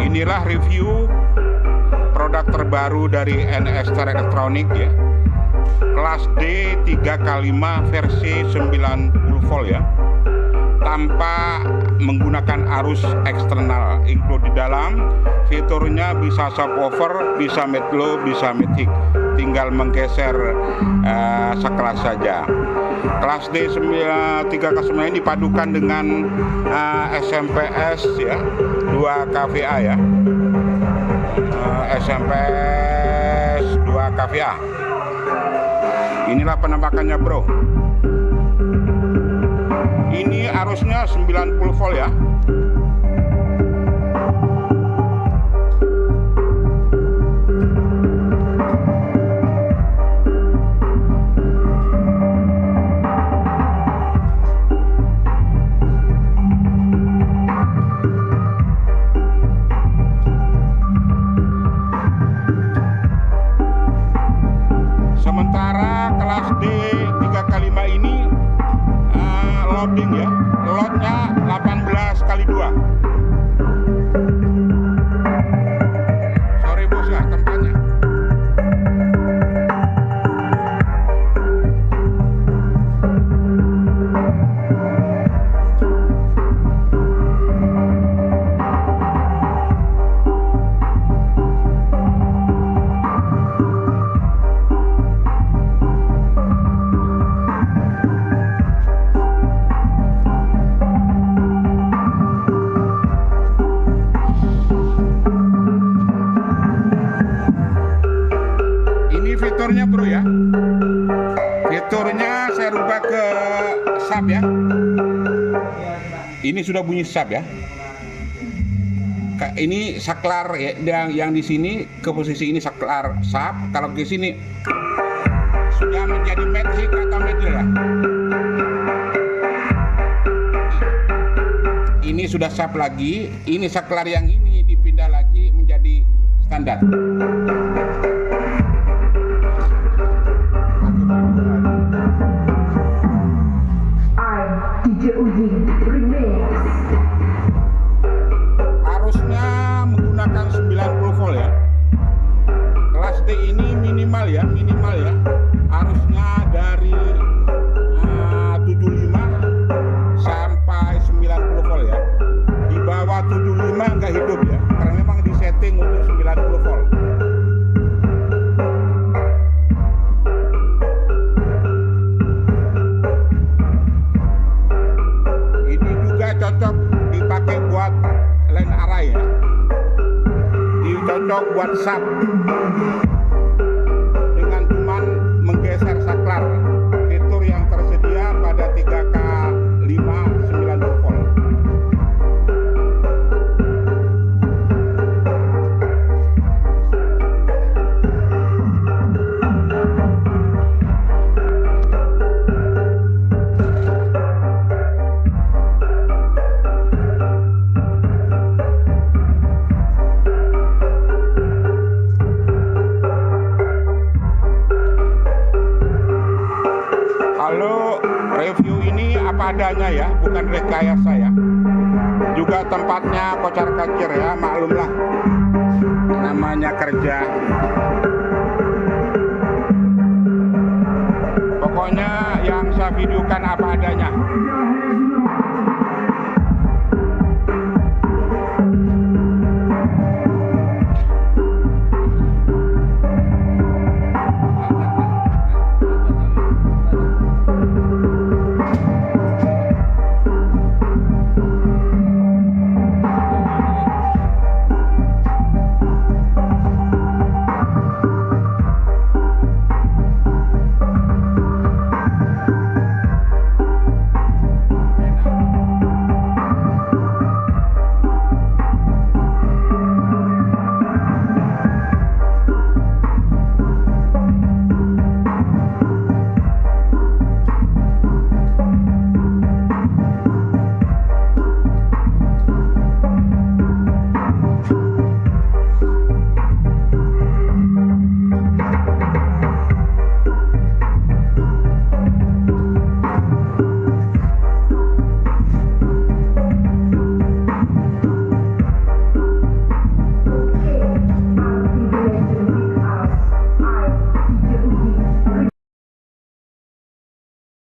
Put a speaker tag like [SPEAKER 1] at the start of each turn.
[SPEAKER 1] Inilah review produk terbaru dari NStar Elektronik ya. Kelas D 3x5 versi 90 volt ya. Tanpa menggunakan arus eksternal. Include di dalam, fiturnya bisa subwoofer, bisa mid low, bisa mid high. Tinggal menggeser sekelas saja. Kelas D 3x5 ini dipadukan dengan SMPS ya, 2 kVA ya. SMPS 2 kVA. Inilah penampakannya bro. Ini arusnya 90 volt ya. Sementara kelas D 3x5 ini loading ya, loadnya 18x2. Sorry bos ya, tempatnya. Fiturnya bro ya, fiturnya saya rubah ke sub ya. Ini sudah bunyi sub ya. Ini saklar ya, yang di sini ke posisi ini saklar sub. Kalau ke sini sudah menjadi mid high atau middle ya. Ini sudah sub lagi. Ini saklar yang ini dipindah lagi menjadi standar. Arusnya menggunakan 90 volt ya. Kelas D ini minimal ya, arusnya dari 75 sampai 90 volt ya. Di bawah 75 nggak hidup ya, karena memang disetting untuk 90 volt. Cocok dipakai buat line array ya, cocok buat sub dengan cuman menggeser saklar. Fitur yang tersedia pada 3x5 90 volt. Halo, review ini apa adanya ya, bukan rekayasa ya. Juga tempatnya kocar kacir ya, maklumlah. Namanya kerja. Pokoknya yang saya videokan apa adanya.